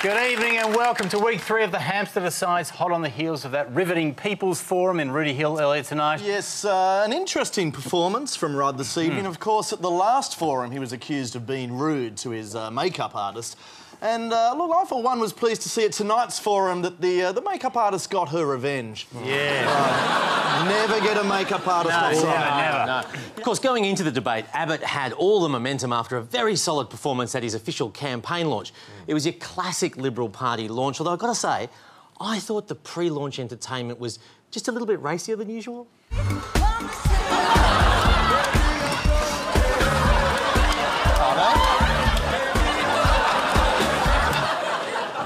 Good evening and welcome to week 3 of the Hamster Decides, hot on the heels of that riveting People's Forum in Rooty Hill earlier tonight. Yes, an interesting performance from Rudd this evening. Of course, at the last forum, he was accused of being rude to his makeup artist. And, look, I for one was pleased to see at tonight's forum that the makeup artist got her revenge. Yeah. Never get a makeup artist on side. No. Of course, going into the debate, Abbott had all the momentum after a very solid performance at his official campaign launch. It was your classic Liberal Party launch, although I've got to say, I thought the pre-launch entertainment was just a little bit racier than usual.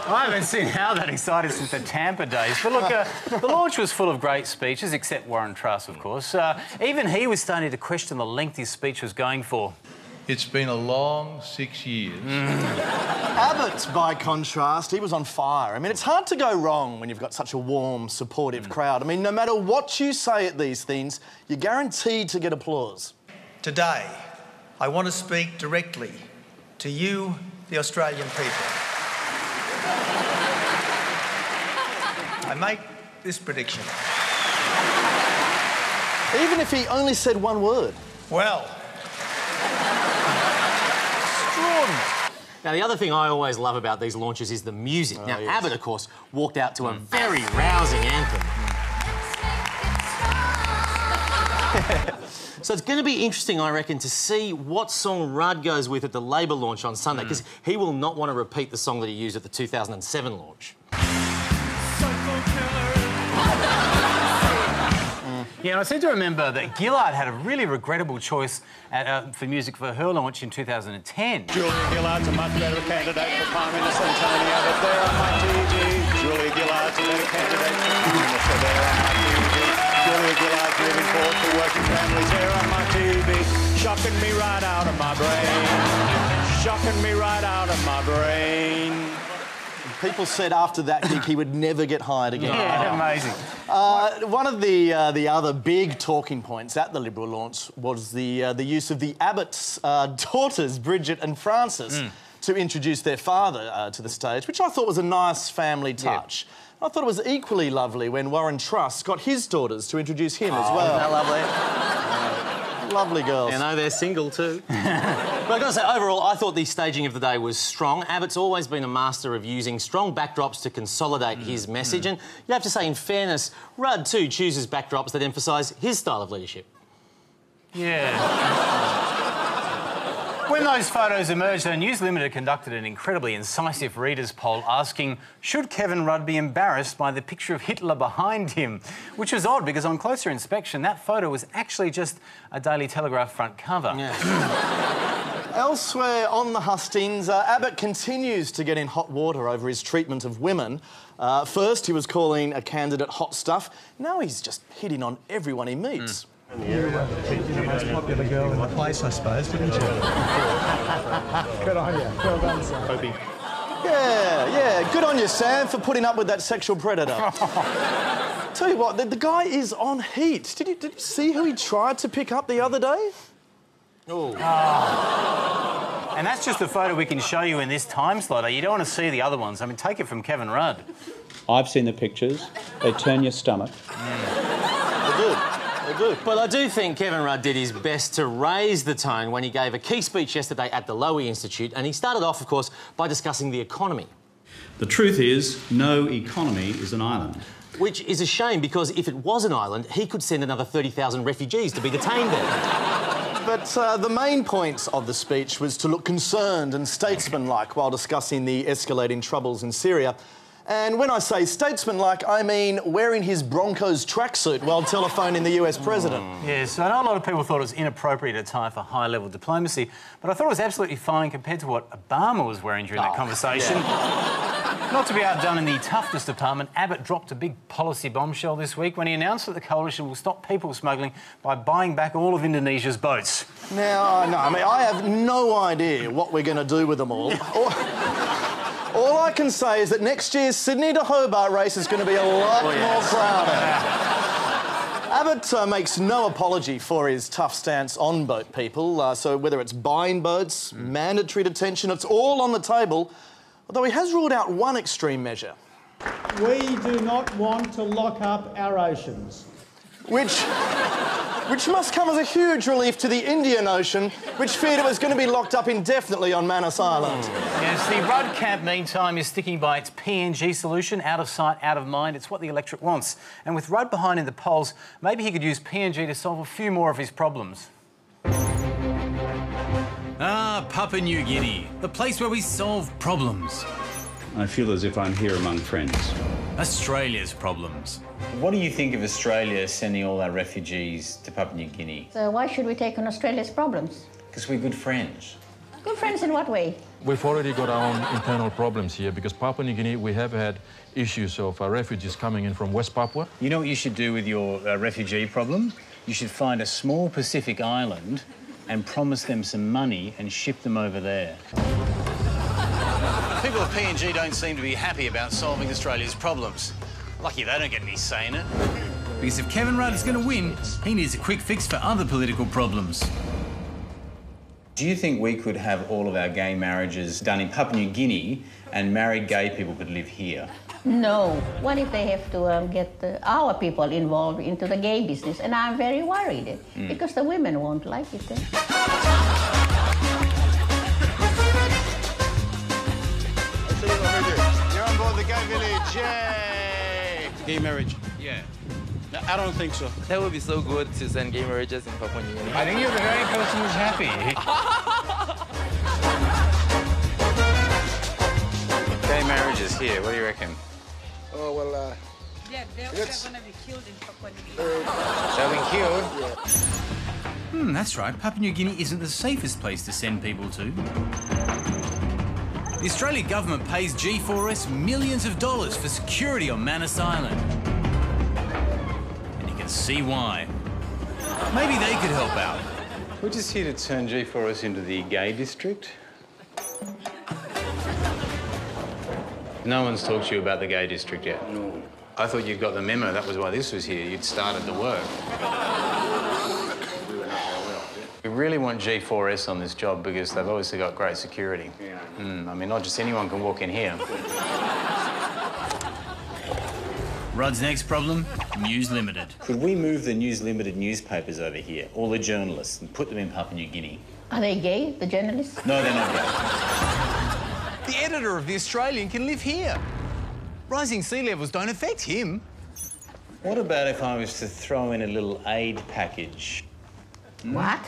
I haven't seen how that excited since the Tampa days. But look, the launch was full of great speeches, except Warren Truss, of course. Even he was starting to question the length his speech was going for. It's been a long 6 years. Abbott, by contrast, he was on fire. I mean, it's hard to go wrong when you've got such a warm, supportive crowd. I mean, no matter what you say at these things, you're guaranteed to get applause. Today, I want to speak directly to you, the Australian people. I make this prediction. Even if he only said one word. Well. Now, the other thing I always love about these launches is the music. Now, yes. Abbott, of course, walked out to a very rousing anthem. So it's going to be interesting, I reckon, to see what song Rudd goes with at the Labor launch on Sunday, because he will not want to repeat the song that he used at the 2007 launch. Yeah, and I seem to remember that Gillard had a really regrettable choice for music for her launch in 2010. Julia Gillard's a much better candidate for Prime Minister than Tony Abbott. There on my TV. Julia Gillard's a better candidate for Prime Minister. There on my TV. Julia Gillard's moving forward for working families. There on my TV. Shocking me right out of my brain. Shocking me right out of my brain. People said after that gig he would never get hired again. Yeah, amazing. One of the other big talking points at the Liberal launch was the use of the Abbott's daughters, Bridget and Frances, to introduce their father to the stage, which I thought was a nice family touch. Yeah. I thought it was equally lovely when Warren Truss got his daughters to introduce him as well. Isn't that lovely? Lovely girls. You know, they're single too. But I've got to say, overall, I thought the staging of the day was strong. Abbott's always been a master of using strong backdrops to consolidate his message. And you have to say, in fairness, Rudd too chooses backdrops that emphasise his style of leadership. Yeah. When those photos emerged, News Limited conducted an incredibly incisive readers' poll asking, should Kevin Rudd be embarrassed by the picture of Hitler behind him? Which was odd, because on closer inspection, that photo was actually just a Daily Telegraph front cover. Yeah. Elsewhere on the hustings, Abbott continues to get in hot water over his treatment of women. First, he was calling a candidate hot stuff. Now he's just hitting on everyone he meets. You're the most popular girl in the place, I suppose, didn't you? Good on you. Well done, Sam. Opie. Yeah, good on you, Sam, for putting up with that sexual predator. Tell you what, the guy is on heat. Did you see who he tried to pick up the other day? Oh. And that's just the photo we can show you in this time slot. You don't want to see the other ones. I mean, take it from Kevin Rudd. I've seen the pictures. They turn your stomach. They're good. But I do think Kevin Rudd did his best to raise the tone when he gave a key speech yesterday at the Lowy Institute, and he started off, of course, by discussing the economy. The truth is, no economy is an island. Which is a shame, because if it was an island, he could send another 30,000 refugees to be detained there. But the main point of the speech was to look concerned and statesmanlike while discussing the escalating troubles in Syria. And when I say statesmanlike, I mean wearing his Broncos tracksuit while telephoning the US president. Yes, I know a lot of people thought it was inappropriate attire for high-level diplomacy, but I thought it was absolutely fine compared to what Obama was wearing during that conversation. Yeah. Not to be outdone in the toughness department, Abbott dropped a big policy bombshell this week when he announced that the coalition will stop people smuggling by buying back all of Indonesia's boats. Now, no, I mean, I have no idea what we're going to do with them all. All I can say is that next year's Sydney to Hobart race is going to be a lot more crowded. Abbott makes no apology for his tough stance on boat people. So whether it's buying boats, mandatory detention, it's all on the table. although he has ruled out one extreme measure. We do not want to lock up our oceans. Which must come as a huge relief to the Indian Ocean, which feared it was going to be locked up indefinitely on Manus Island. Yes, the Rudd camp, meantime, is sticking by its PNG solution, out of sight, out of mind. It's what the electorate wants. And with Rudd behind in the polls, maybe he could use PNG to solve a few more of his problems. Ah, Papua New Guinea, the place where we solve problems. I feel as if I'm here among friends. Australia's problems. What do you think of Australia sending all our refugees to Papua New Guinea? So why should we take on Australia's problems? Because we're good friends. Good friends in what way? We've already got our own internal problems here because Papua New Guinea, we have had issues of refugees coming in from West Papua. You know what you should do with your refugee problem? You should find a small Pacific island and promise them some money and ship them over there. People of PNG don't seem to be happy about solving Australia's problems. Lucky they don't get any say in it. Because if Kevin Rudd is going to win, he needs a quick fix for other political problems. Do you think we could have all of our gay marriages done in Papua New Guinea and married gay people could live here? No. What if they have to get our people involved into the gay business? And I'm very worried because the women won't like it. You're on board the gay village, yay! Gay marriage? Yeah. No, I don't think so. That would be so good to send gay marriages in Papua New Guinea. I think you're the very person who's happy. Gay marriages here, what do you reckon? Oh, well, yeah, they're going to be killed in Papua New Guinea. They'll be killed? Yeah. That's right. Papua New Guinea isn't the safest place to send people to. The Australian government pays G4S millions of dollars for security on Manus Island. And you can see why. Maybe they could help out. We're just here to turn G4S into the gay district. No one's talked to you about the gay district yet? No. I thought you'd got the memo, that was why this was here. You'd started the work. We really want G4S on this job because they've obviously got great security. Yeah. I mean, not just anyone can walk in here. Rudd's next problem, News Limited. Could we move the News Limited newspapers over here, all the journalists, and put them in Papua New Guinea? Are they gay, the journalists? No, they're not gay. The editor of The Australian can live here. Rising sea levels don't affect him. What about if I was to throw in a little aid package? What?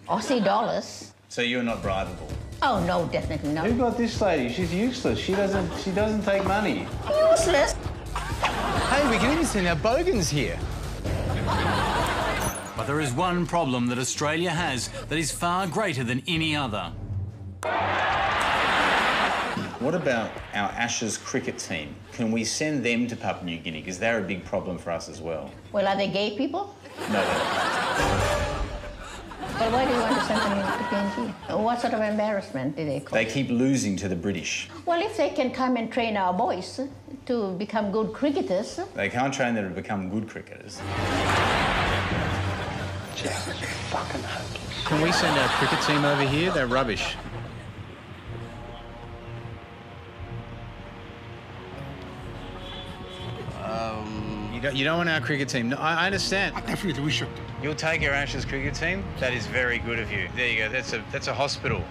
Aussie dollars? So you're not bribable? Oh, no, definitely not. Who got this lady? She's useless. She doesn't take money. Useless? Hey, we can even send our bogans here. But there is one problem that Australia has that is far greater than any other. What about our Ashes cricket team? Can we send them to Papua New Guinea? Because they're a big problem for us as well. Well, are they gay people? No, they're not. Well, why do you want to send them to PNG? What sort of embarrassment do they cause? They keep losing to the British. Well, if they can come and train our boys to become good cricketers... They can't train them to become good cricketers. Jesus, fucking hopeless. Can we send our cricket team over here? They're rubbish. You don't want our cricket team. No, I understand. Definitely, we should. You'll take our Ashes cricket team? That is very good of you. There you go. That's a hospital.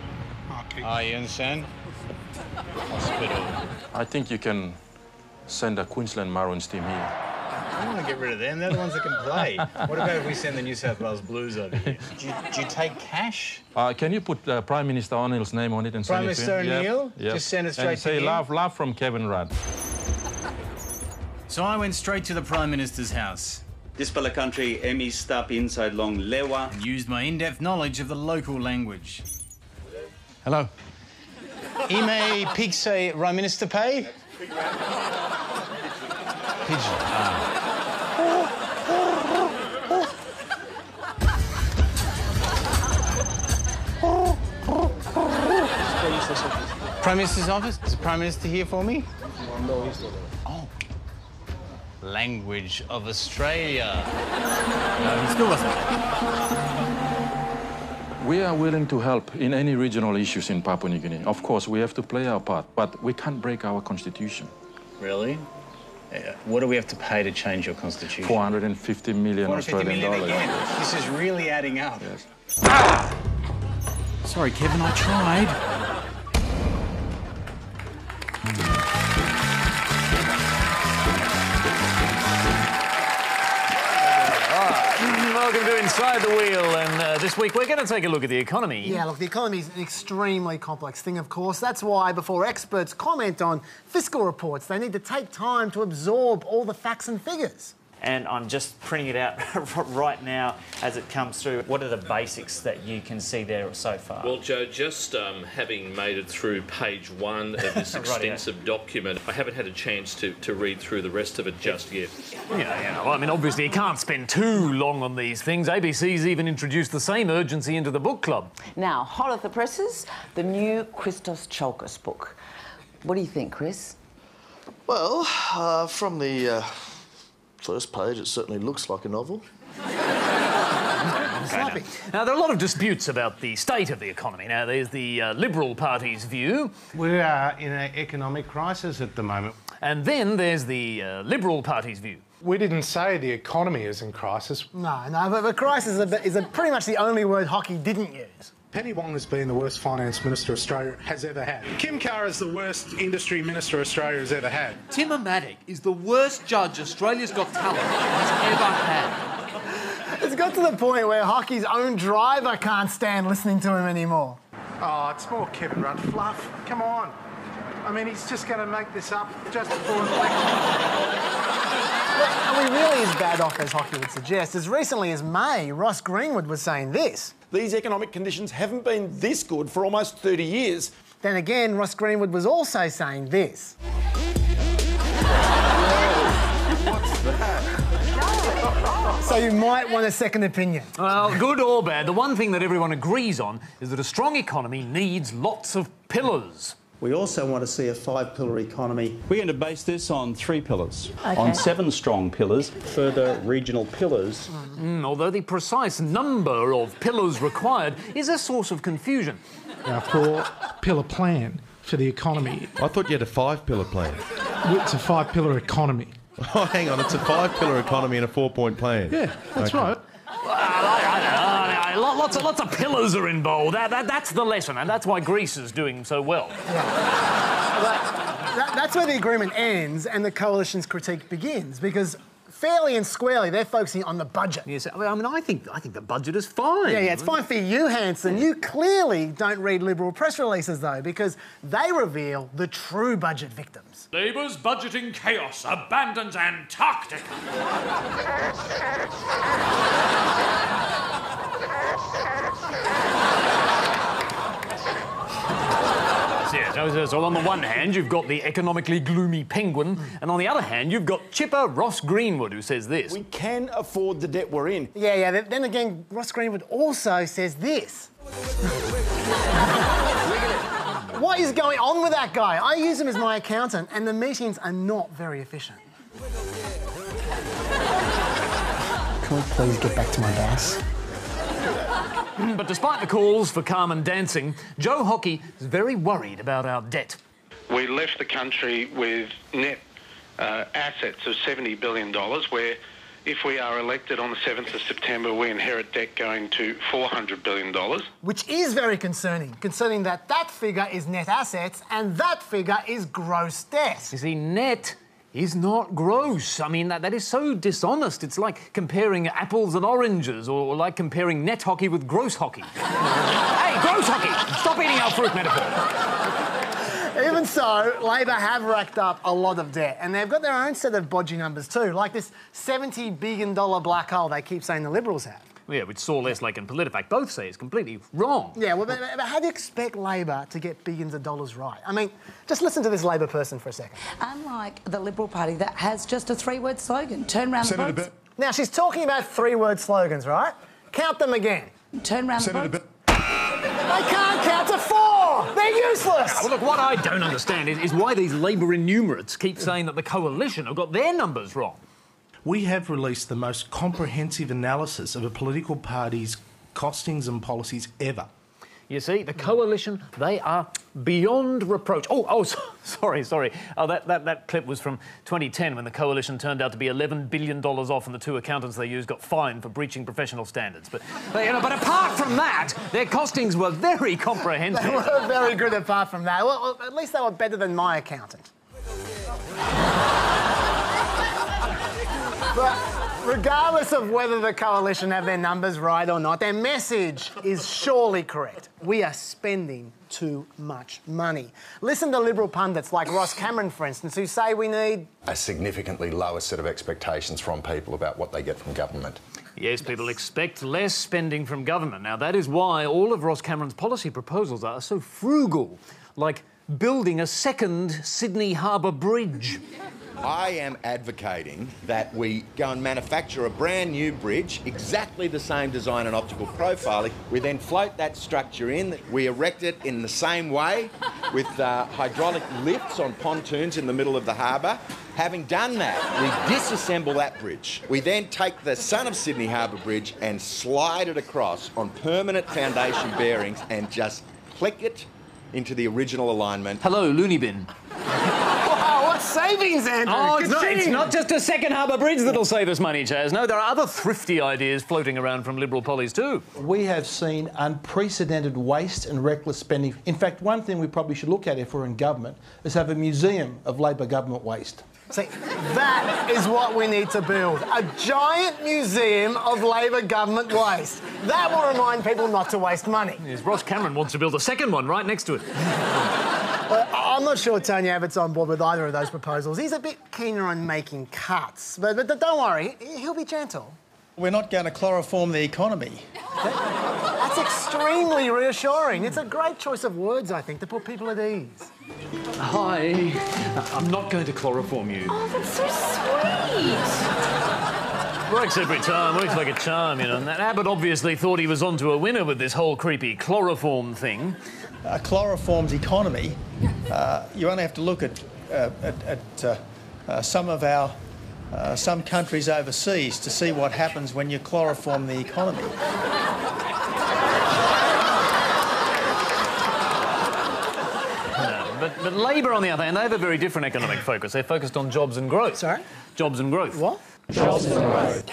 Okay. Oh, you understand? Hospital. I think you can send a Queensland Maroons team here. I don't want to get rid of them. They're the ones that can play. What about if we send the New South Wales Blues over here? Do you take cash? Can you put Prime Minister O'Neill's name on it and Prime send it to him? Minister O'Neill? Yep. Just send it straight and to say, him? love from Kevin Rudd. So I went straight to the Prime Minister's house. This pala country emi stap inside long lewa. And used my in-depth knowledge of the local language. Hello. Ime Pigse Prime Minister Pay? Pigeon. Prime Minister's office? Is the Prime Minister here for me? No, he's not there. Oh. Language of Australia. No, he still doesn't. We are willing to help in any regional issues in Papua New Guinea. Of course, we have to play our part, but we can't break our constitution. Really? What do we have to pay to change your constitution? 450 million Australian dollars. Again. This is really adding up. Yes. Ah! Sorry, Kevin, I tried. Welcome to Inside the Wheel, and this week we're going to take a look at the economy. Yeah, look, the economy is an extremely complex thing, of course. That's why before experts comment on fiscal reports, they need to take time to absorb all the facts and figures. And I'm just printing it out right now as it comes through. What are the basics that you can see there so far? Well, Joe, just having made it through page 1 of this extensive document, I haven't had a chance to read through the rest of it just yet. Yeah, well, I mean, obviously you can't spend too long on these things. ABC's even introduced the same urgency into the book club. Now, hot off the presses, the new Christos Tsiolkas book. What do you think, Chris? Well, from the first page, it certainly looks like a novel. Okay, now, there are a lot of disputes about the state of the economy. Now, there's the Liberal Party's view. We are in an economic crisis at the moment. And then there's the Liberal Party's view. We didn't say the economy is in crisis. No, but crisis is pretty much the only word hockey didn't use. Penny Wong has been the worst finance minister Australia has ever had. Kim Carr is the worst industry minister Australia has ever had. Timmer-Matic is the worst judge Australia's Got Talent has ever had. It's got to the point where hockey's own driver can't stand listening to him anymore. Oh, it's more Kevin Rudd fluff. Come on. I mean, he's just going to make this up just before an election. Are we really as bad off as hockey would suggest? As recently as May, Ross Greenwood was saying this. These economic conditions haven't been this good for almost 30 years. Then again, Ross Greenwood was also saying this. What's that? So you might want a second opinion. Well, good or bad, the one thing that everyone agrees on is that a strong economy needs lots of pillars. We also want to see a 5-pillar economy. We're going to base this on 3 pillars, Okay. on 7 strong pillars, further regional pillars. Although the precise number of pillars required is a source of confusion. Our 4-pillar plan for the economy. I thought you had a 5-pillar plan. It's a 5-pillar economy. Oh, hang on, it's a 5-pillar economy and a 4-point plan. Yeah, that's right. Lots of pillars are involved. That's the lesson, and that's why Greece is doing so well. Yeah. That's where the agreement ends and the coalition's critique begins, because fairly and squarely they're focusing on the budget. Yes, I mean, I think the budget is fine. Yeah, it's fine for you, Hanson. You clearly don't read Liberal press releases, though, because they reveal the true budget victims. Labour's budgeting chaos abandons Antarctica. So on the one hand, you've got the economically gloomy penguin, and on the other hand, you've got chipper Ross Greenwood, who says this. We can afford the debt we're in. Yeah, then again, Ross Greenwood also says this. What is going on with that guy? I use him as my accountant, and the meetings are not very efficient. Can we please get back to my gas? But despite the calls for calm and dancing, Joe Hockey is very worried about our debt. We left the country with net assets of $70 billion, where if we are elected on the 7th of September, we inherit debt going to $400 billion. Which is very concerning that figure is net assets and that figure is gross debt. You see, net is not gross. I mean, that is so dishonest. It's like comparing apples and oranges, or like comparing net hockey with gross hockey. Hey, gross hockey! Stop eating our fruit metaphor. Even so, Labor have racked up a lot of debt, and they've got their own set of bodgy numbers too, like this $70 billion black hole they keep saying the Liberals have. Yeah, which Saul Eslake and PolitiFact both say is completely wrong. Yeah, well, but how do you expect Labor to get billions of dollars right? I mean, just listen to this Labor person for a second. Unlike the Liberal Party that has just a 3-word slogan, turn round the boats. Now, she's talking about 3-word slogans, right? Count them again. Turn round the boats. They can't count to 4! They're useless! Well, look, what I don't understand is why these Labor enumerates keep saying that the coalition have got their numbers wrong. We have released the most comprehensive analysis of a political party's costings and policies ever. You see, the coalition, they are beyond reproach. Sorry. That clip was from 2010 when the coalition turned out to be $11 billion off and the two accountants they used got fined for breaching professional standards. But apart from that, their costings were very comprehensive. They were very good apart from that. Well, at least they were better than my accountant. But regardless of whether the coalition have their numbers right or not, their message is surely correct. We are spending too much money. Listen to Liberal pundits like Ross Cameron, for instance, who say we need a significantly lower set of expectations from people about what they get from government. Yes, people expect less spending from government. Now, that is why all of Ross Cameron's policy proposals are so frugal, like building a second Sydney Harbour Bridge. I am advocating that we go and manufacture a brand new bridge, exactly the same design and optical profiling. We then float that structure in. We erect it in the same way with hydraulic lifts on pontoons in the middle of the harbour. Having done that, we disassemble that bridge. We then take the son of Sydney Harbour Bridge and slide it across on permanent foundation bearings and just click it into the original alignment. Hello, loony bin. Wow, what savings, Andrew! Oh, it's not just a second harbour bridge that'll save us money, Chaz. No, there are other thrifty ideas floating around from Liberal pollies too. We have seen unprecedented waste and reckless spending. In fact, one thing we probably should look at if we're in government is have a museum of Labor government waste. See, that is what we need to build. A giant museum of Labor government waste. That will remind people not to waste money. Yes, Ross Cameron wants to build a second one right next to it. Well, I'm not sure Tony Abbott's on board with either of those proposals. He's a bit keener on making cuts. But don't worry, he'll be gentle. We're not going to chloroform the economy. That's extremely reassuring. It's a great choice of words, I think, to put people at ease. Hi. I'm not going to chloroform you. Oh, that's so sweet. Works every time, works like a charm, you know. And that Abbott obviously thought he was onto a winner with this whole creepy chloroform thing. A chloroformed economy, you only have to look at some countries overseas to see what happens when you chloroform the economy. But Labor, on the other hand, they have a very different economic focus. They're focused on jobs and growth. Sorry? Jobs and growth. What? Jobs and growth.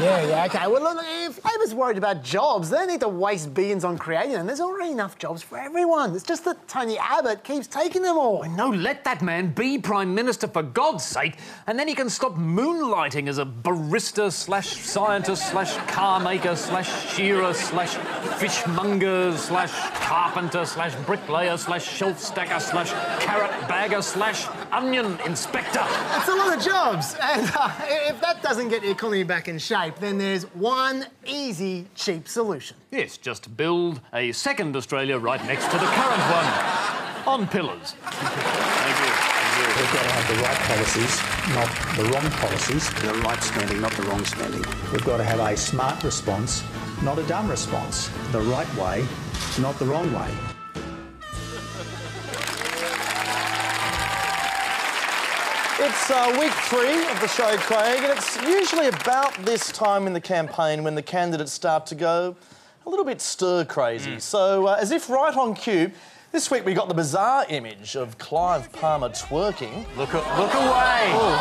Yeah, OK. Well, look, if Labor's worried about jobs, they don't need to waste billions on creating them. There's already enough jobs for everyone. It's just that Tony Abbott keeps taking them all. No, let that man be Prime Minister, for God's sake, and then he can stop moonlighting as a barista/scientist/car maker/shearer/fishmonger/carpenter/bricklayer/shelf stacker/carrot bagger/onion inspector. That's a lot of jobs. And if that doesn't get the economy back in shape, then there's one easy, cheap solution. Yes, just build a second Australia right next to the current one. On pillars. Thank you. We've got to have the right policies, not the wrong policies. The right spending, not the wrong spending. We've got to have a smart response, not a dumb response. The right way, not the wrong way. It's week 3 of the show, Craig, and it's usually about this time in the campaign when the candidates start to go a little bit stir-crazy. So, as if right on cue, this week we got the bizarre image of Clive Palmer twerking. Look away! Ooh.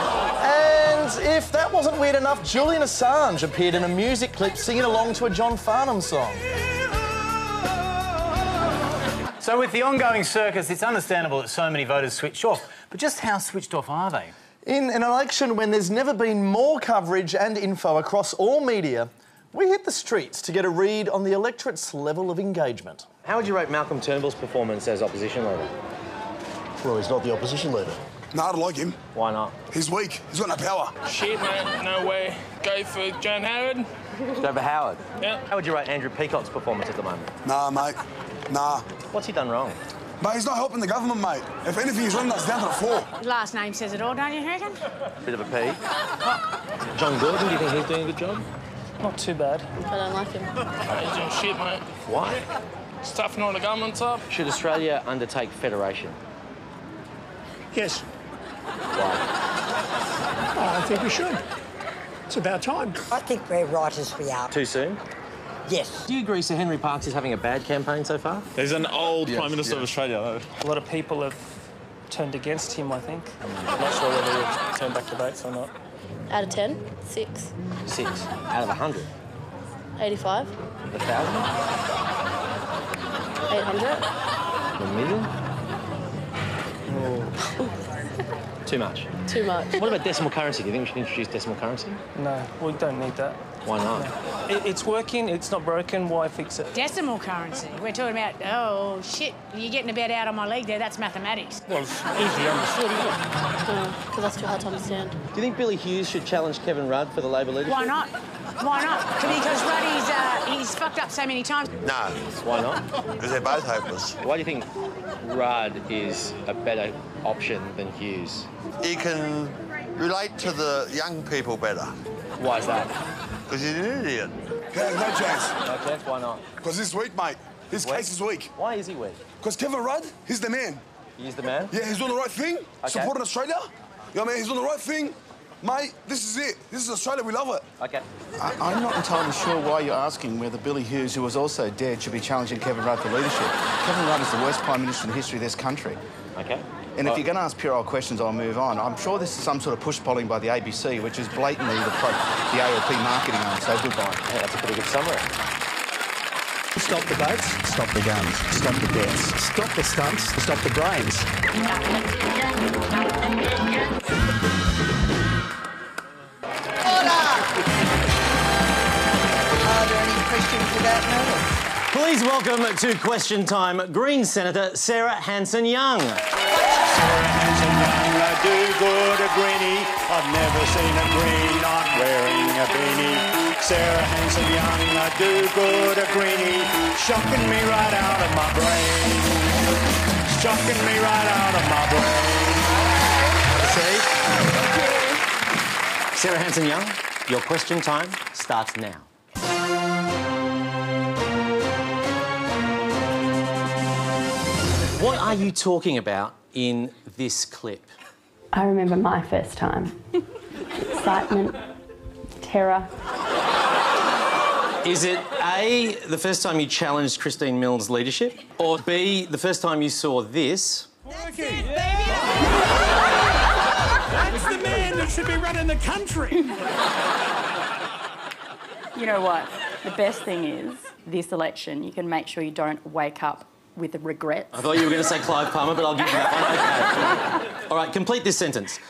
And if that wasn't weird enough, Julian Assange appeared in a music clip singing along to a John Farnham song. So with the ongoing circus, it's understandable that so many voters switch off. But just how switched off are they? In an election when there's never been more coverage and info across all media, we hit the streets to get a read on the electorate's level of engagement. How would you rate Malcolm Turnbull's performance as opposition leader? Well, he's not the opposition leader. No, I don't like him. Why not? He's weak. He's got no power. Shit, mate. No way. Go for John Howard. Go for Howard? Yeah. How would you rate Andrew Peacock's performance at the moment? Nah, mate. Nah. What's he done wrong? Mate, he's not helping the government, mate. If anything, he's running us down to the floor. Last name says it all, don't you reckon? Bit of a P. John Gordon, do you think he's doing a good job? Not too bad. I don't like him. He's doing shit, mate. Why? It's toughening all the governments up. Should Australia undertake federation? Yes. Why? Oh, I think we should. It's about time. I think we're right as we are. Too soon? Yes. Do you agree Sir Henry Parkes is having a bad campaign so far? He's an old Prime Minister of Australia, though. A lot of people have turned against him, I think. I'm not sure whether he'll turn back the votes or not. Out of 10, 6. 6 out of 100. 85. 1,000? 800. 1,000,000? Too much. Too much. What about decimal currency? Do you think we should introduce decimal currency? No, we don't need that. Why not? No. It's working, it's not broken, why fix it? Decimal currency. We're talking about, oh, shit, you're getting a bit out of my league there. That's mathematics. Well, it's easily understood, isn't it? Because that's too hard to understand. Do you think Billy Hughes should challenge Kevin Rudd for the Labor leadership? Why not? Why not? Because Ruddy's, he's fucked up so many times. No. Why not? Because they're both hopeless. Why do you think Rudd is a better option than Hughes? He can relate to the young people better. Why is that? Because he's an idiot. Yeah, no chance. No chance? Why not? Because he's weak, mate. His case is weak. Why is he weak? Because Kevin Rudd, he's the man. He's the man? Yeah, he's doing the right thing. Supporting Australia. You know what I mean? He's doing the right thing. Mate, this is it. This is Australia. We love it. Okay. I'm not entirely sure why you're asking whether Billy Hughes, who was also dead, should be challenging Kevin Rudd for leadership. Kevin Rudd is the worst Prime Minister in the history of this country. Okay. And if you're going to ask pure old questions, I'll move on. I'm sure this is some sort of push polling by the ABC, which is blatantly the ALP marketing arm, so goodbye. Yeah, that's a pretty good summary. Stop the boats, stop the guns, stop the deaths, stop the stunts, stop the brains. Are there any questions without notice? Please welcome to Question Time, Green Senator Sarah Hanson-Young. Sarah Hanson-Young, a do-good, a greenie. I've never seen a green not wearing a beanie. Sarah Hanson-Young, a do-good, a greenie. Shocking me right out of my brain. Shocking me right out of my brain. See? Sarah Hanson-Young, your question time starts now. What are you talking about in this clip? I remember my first time. Excitement, terror. Is it A, the first time you challenged Christine Milne's leadership? Or B, the first time you saw this? That's the man that should be running the country. You know what? The best thing is, this election, you can make sure you don't wake up with regrets. I thought you were going to say Clive Palmer, but I'll give you that one. Okay. All right, complete this sentence.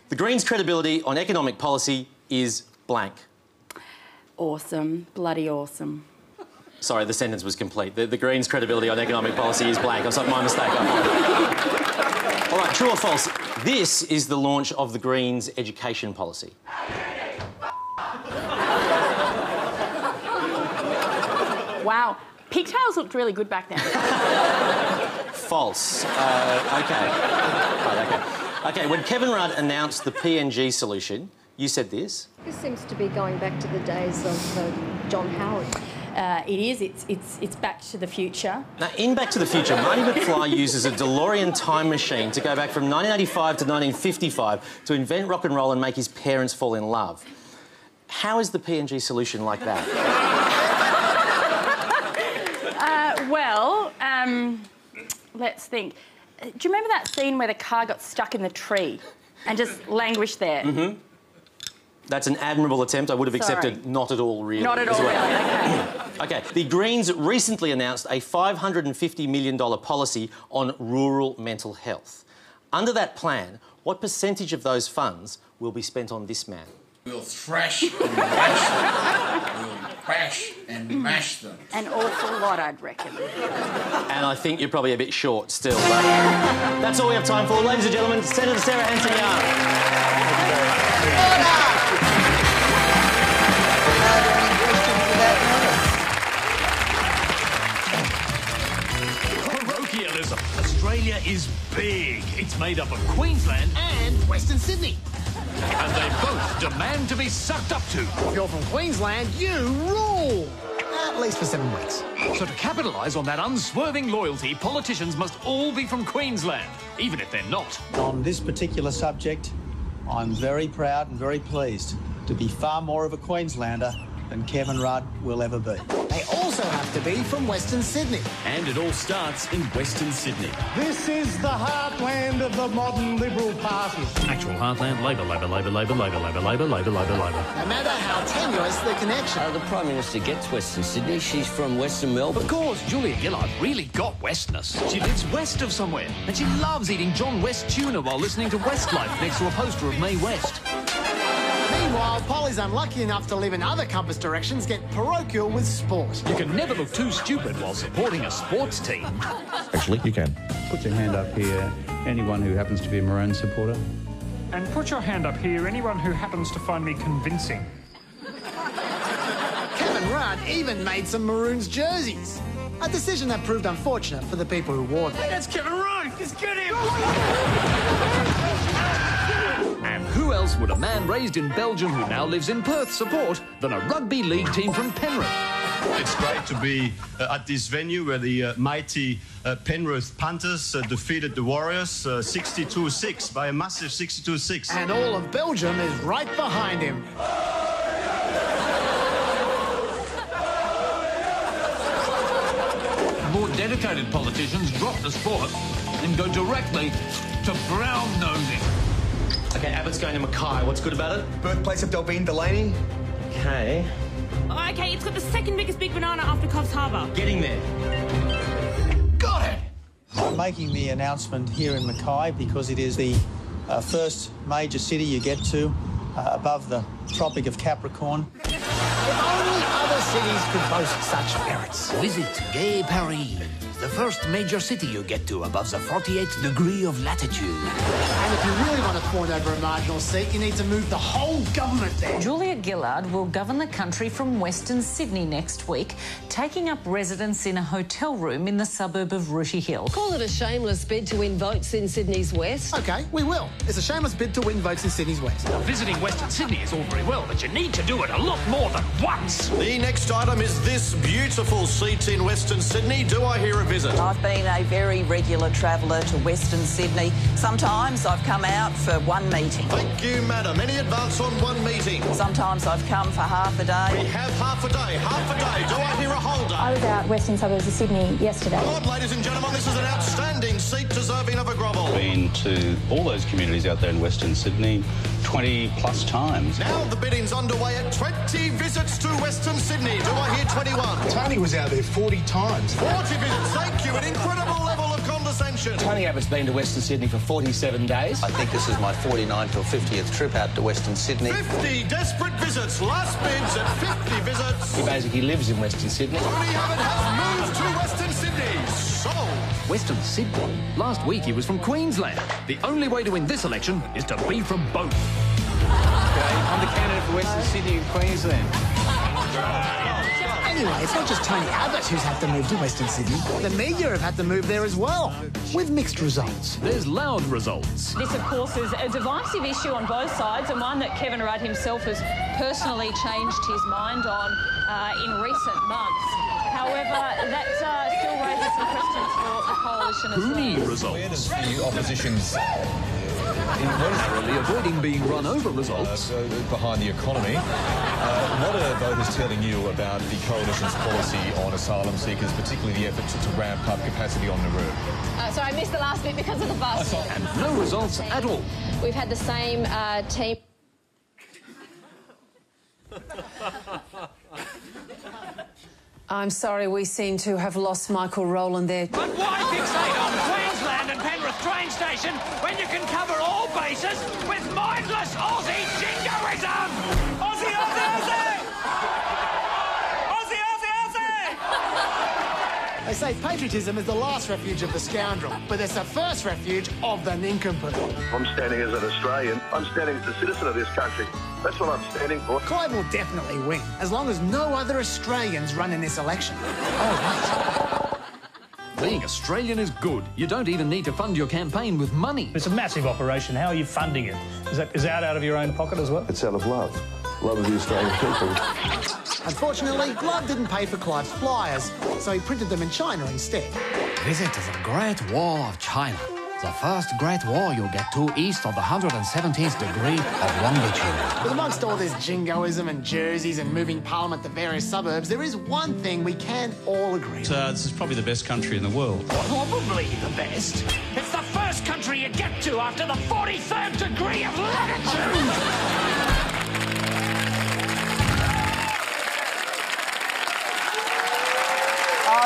The Greens' credibility on economic policy is blank. Awesome. Bloody awesome. Sorry, the sentence was complete. The Greens' credibility on economic policy is blank. That's my mistake. All right, true or false? This is the launch of the Greens' education policy. Wow. Pigtails looked really good back then. False. Okay. Right, okay. Okay, when Kevin Rudd announced the PNG solution, you said this. This seems to be going back to the days of John Howard. It is. It's Back to the Future. Now, in Back to the Future, Marty McFly uses a DeLorean time machine to go back from 1985 to 1955 to invent rock and roll and make his parents fall in love. How is the PNG solution like that? Let's think. Do you remember that scene where the car got stuck in the tree and just languished there? Mm-hmm. That's an admirable attempt. I would have accepted not at all, really. Not at all, really, OK. OK, the Greens recently announced a $550 million policy on rural mental health. Under that plan, what percentage of those funds will be spent on this man? We'll thrash and mash them. We'll bash and mash them. An awful lot, I'd reckon. And I think you're probably a bit short still. But that's all we have time for. Ladies and gentlemen, Senator Sarah Hanson-Young. Parochialism. Australia is big. It's made up of Queensland and Western Sydney. And they both demand to be sucked up to. If you're from Queensland, you rule! At least for 7 weeks. So to capitalise on that unswerving loyalty, politicians must all be from Queensland, even if they're not. On this particular subject, I'm very proud and very pleased to be far more of a Queenslander than Kevin Rudd will ever be. They also have to be from Western Sydney. And it all starts in Western Sydney. This is the heartland of the modern Liberal Party. Actual heartland, Labor, Labor, Labor, Labor, Labor, Labor, Labor, Labor, Labor, Labor. No matter how tenuous the connection. The Prime Minister gets Western Sydney. She's from Western Melbourne. Of course, Julia Gillard really got Westness. She lives west of somewhere, and she loves eating John West tuna while listening to Westlife next to a poster of Mae West. Meanwhile, Polly's unlucky enough to live in other compass directions get parochial with sport. You can never look too stupid while supporting a sports team. Actually, you can. Put your hand up here, anyone who happens to be a Maroon supporter. And put your hand up here, anyone who happens to find me convincing. Kevin Rudd even made some Maroons jerseys. A decision that proved unfortunate for the people who wore them. Hey, that's Kevin Rudd! Just get him! And who else would a man raised in Belgium who now lives in Perth support than a rugby league team from Penrith? It's great to be at this venue where the mighty Penrith Panthers defeated the Warriors 62-6 by a massive 62-6. And all of Belgium is right behind him. More dedicated politicians drop the sport and go directly to brown nosing. OK, Abbott's going to Mackay. What's good about it? Birthplace of Delvine Delaney. OK. Oh, OK, it's got the second biggest big banana after Coffs Harbour. Getting there. Got it! I'm making the announcement here in Mackay because it is the first major city you get to above the Tropic of Capricorn. If only other cities could boast such merits. Visit Gay Paris, the first major city you get to above the 48th degree of latitude. And if you really want to fawn over a marginal seat, you need to move the whole government there. Julia Gillard will govern the country from Western Sydney next week, taking up residence in a hotel room in the suburb of Rooty Hill. Call it a shameless bid to win votes in Sydney's West. OK, we will. It's a shameless bid to win votes in Sydney's West. Now, visiting Western Sydney is all very well, but you need to do it a lot more than once. The next item is this beautiful seat in Western Sydney. Do I hear a visit? I've been a very regular traveller to Western Sydney. Sometimes I've come out for one meeting. Thank you, madam. Any advance on one meeting? Sometimes I've come for half a day. We have half a day. Half a day. Do I hear a whole day? I was out western suburbs of Sydney yesterday. Come on, ladies and gentlemen, this is an outstanding seat deserving of a grovel. Been to all those communities out there in Western Sydney 20 plus times. Now the bidding's underway at 20 visits to Western Sydney. Do I hear 21? Tony was out there 40 times. 40 visits. Thank you. An incredible level of condescension. Tony Abbott's been to Western Sydney for 47 days. I think this is my 49th or 50th trip out to Western Sydney. 50 desperate visits. Last bids at 50 visits. He basically lives in Western Sydney. Tony Abbott has moved to Western Sydney. Sold. Western Sydney? Last week he was from Queensland. The only way to win this election is to be from both. Okay, I'm the candidate for Western Sydney and Queensland. Anyway, it's not just Tony Abbott who's had to move to Western Sydney. The media have had to move there as well, with mixed results. There's loud results. This, of course, is a divisive issue on both sides and one that Kevin Rudd himself has personally changed his mind on in recent months. However, that still raises some questions for the coalition as well. Rooney results. Where does the opposition's narrowly avoiding being run over results behind the economy? What are voters telling you about the coalition's policy on asylum seekers, particularly the effort to ramp up capacity on Nauru? So I missed the last bit because of the bus. And no results at all. We've had the same team. I'm sorry, we seem to have lost Michael Rowland there. But why fixate on Queensland and Penrith train station when you can cover all bases with mindless Aussie jingoism? Aussie, Aussie, Aussie! Aussie, Aussie, Aussie! They say patriotism is the last refuge of the scoundrel, but it's the first refuge of the nincompoop. I'm standing as an Australian. I'm standing as a citizen of this country. That's what I'm standing for. Clive will definitely win, as long as no other Australians run in this election. Oh, right. Being Australian is good. You don't even need to fund your campaign with money. It's a massive operation. How are you funding it? Is that out of your own pocket as well? It's out of love. Love of the Australian people. Unfortunately, Love didn't pay for Clive's flyers, so he printed them in China instead. Visit the Great Wall of China. the first great war you'll get to east of the 117th degree of longitude. But amongst all this jingoism and jerseys and moving Parliament to various suburbs, there is one thing we can all agree on. This is probably the best country in the world. Probably the best. It's the first country you get to after the 43rd degree of latitude.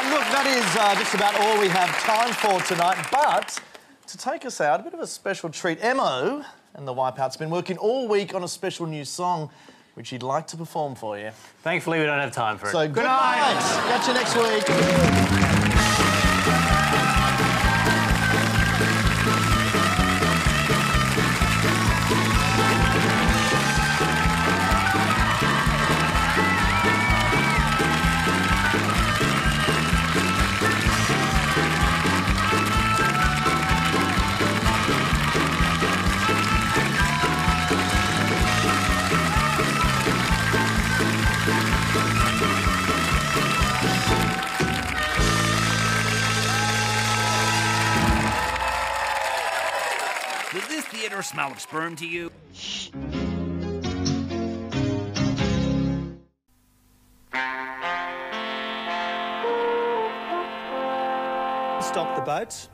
Look, that is just about all we have time for tonight, but to take us out, a bit of a special treat. Emo and the Wipeout's been working all week on a special new song which he'd like to perform for you. Thankfully, we don't have time for it. So good night. Catch you next week. Does this theatre smell of sperm to you? Stop the boats.